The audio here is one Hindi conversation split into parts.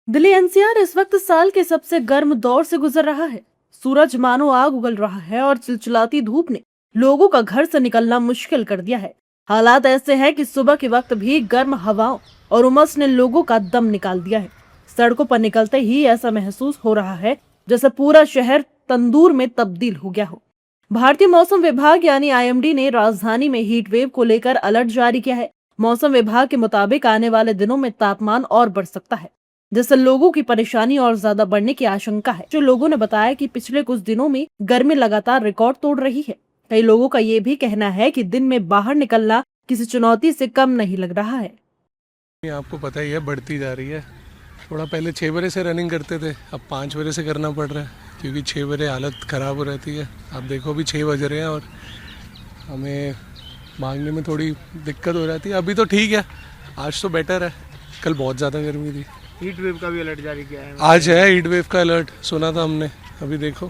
दिल्ली एनसीआर इस वक्त साल के सबसे गर्म दौर से गुजर रहा है। सूरज मानो आग उगल रहा है और चिलचिलाती धूप ने लोगों का घर से निकलना मुश्किल कर दिया है। हालात ऐसे हैं कि सुबह के वक्त भी गर्म हवाओं और उमस ने लोगों का दम निकाल दिया है। सड़कों पर निकलते ही ऐसा महसूस हो रहा है जैसे पूरा शहर तंदूर में तब्दील हो गया हो। भारतीय मौसम विभाग यानी आईएमडी ने राजधानी में हीट वेव को लेकर अलर्ट जारी किया है। मौसम विभाग के मुताबिक आने वाले दिनों में तापमान और बढ़ सकता है, जिससे लोगों की परेशानी और ज्यादा बढ़ने की आशंका है। जो लोगों ने बताया कि पिछले कुछ दिनों में गर्मी लगातार रिकॉर्ड तोड़ रही है। कई लोगों का ये भी कहना है कि दिन में बाहर निकलना किसी चुनौती से कम नहीं लग रहा है। आपको पता ही है, बढ़ती जा रही है। थोड़ा पहले 6 बजे से रनिंग करते थे, अब 5 बजे से करना पड़ रहा है क्योंकि 6 बजे हालत ख़राब हो रहती है। आप देखो अभी 6 बज रहे हैं और हमें भागने में थोड़ी दिक्कत हो जाती है। अभी तो ठीक है, आज तो बेटर है, कल बहुत ज़्यादा गर्मी थी। हीट वेव का भी अलर्ट जारी किया है आज है हीट वेव का अलर्ट, सुना था हमने। अभी देखो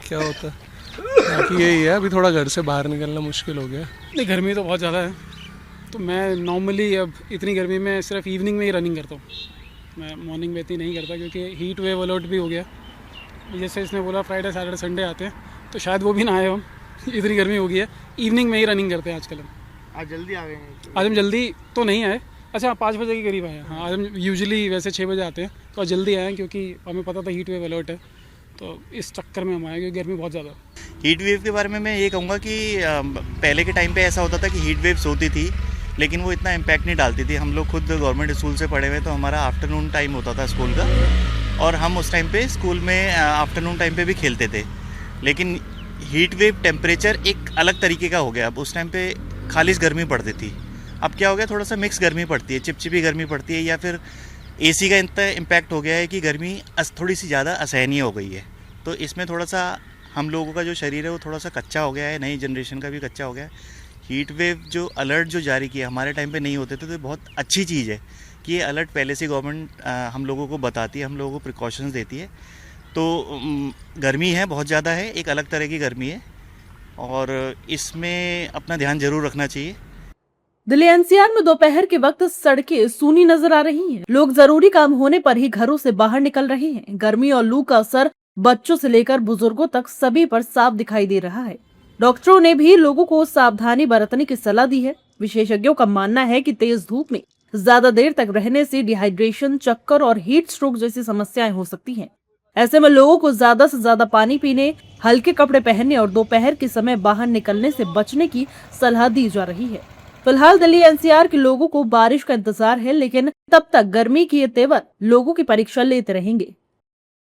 क्या होता है। बाकी यही है, अभी थोड़ा घर से बाहर निकलना मुश्किल हो गया। नहीं, गर्मी तो बहुत ज़्यादा है, तो मैं नॉर्मली अब इतनी गर्मी में सिर्फ इवनिंग में ही रनिंग करता हूँ। मैं मॉर्निंग में इतनी नहीं करता क्योंकि हीट वेव अलर्ट भी हो गया। जैसे इसने बोला फ्राइडे सैटरडे संडे आते हैं, तो शायद वो भी ना आए हम। इतनी गर्मी हो गई है, इवनिंग में ही रनिंग करते हैं आजकल हम। आज जल्दी आ गए हैं? आज हम जल्दी तो नहीं आए। अच्छा, 5 बजे के करीब आए। हाँ, आज हम यूजुअली वैसे 6 बजे आते हैं, तो आज जल्दी आए हैं क्योंकि हमें पता था हीट वेव अलर्ट है, तो इस चक्कर में हम आए क्योंकि गर्मी बहुत ज़्यादा है। हीट वेव के बारे में मैं ये कहूँगा कि पहले के टाइम पे ऐसा होता था कि हीट वेव्स होती थी लेकिन वो इतना इम्पैक्ट नहीं डालती थी। हम लोग खुद गवर्नमेंट स्कूल से पढ़े हुए, तो हमारा आफ्टरनून टाइम होता था स्कूल का, और हम उस टाइम पे स्कूल में आफ्टरनून टाइम पे भी खेलते थे। लेकिन हीट वेव टेम्परेचर एक अलग तरीके का हो गया। अब उस टाइम पे खालिश गर्मी पड़ती थी, अब क्या हो गया, थोड़ा सा मिक्स गर्मी पड़ती है, चिपचिपी गर्मी पड़ती है, या फिर एसी का इतना इम्पैक्ट हो गया है कि गर्मी थोड़ी सी ज़्यादा असहनीय हो गई है। तो इसमें थोड़ा सा हम लोगों का जो शरीर है वो थोड़ा सा कच्चा हो गया है, नई जनरेशन का भी कच्चा हो गया है। हीट वेव जो अलर्ट जो जारी किया हमारे टाइम पे नहीं होते थे, तो बहुत अच्छी चीज़ है कि ये अलर्ट पहले से गवर्नमेंट हम लोगों को बताती है, हम लोगों को प्रिकॉशंस देती है। तो गर्मी है, बहुत ज़्यादा है, एक अलग तरह की गर्मी है और इसमें अपना ध्यान ज़रूर रखना चाहिए। दिल्ली एनसीआर में दोपहर के वक्त सड़कें सूनी नजर आ रही हैं। लोग जरूरी काम होने पर ही घरों से बाहर निकल रहे हैं। गर्मी और लू का असर बच्चों से लेकर बुजुर्गों तक सभी पर साफ दिखाई दे रहा है। डॉक्टरों ने भी लोगों को सावधानी बरतने की सलाह दी है। विशेषज्ञों का मानना है कि तेज धूप में ज्यादा देर तक रहने से डिहाइड्रेशन, चक्कर और हीट स्ट्रोक जैसी समस्याएं हो सकती हैं। ऐसे में लोगों को ज्यादा से ज्यादा पानी पीने, हल्के कपड़े पहनने और दोपहर के समय बाहर निकलने से बचने की सलाह दी जा रही है। फिलहाल दिल्ली एनसीआर के लोगों को बारिश का इंतजार है, लेकिन तब तक गर्मी के ये तेवर लोगों की परीक्षा लेते रहेंगे।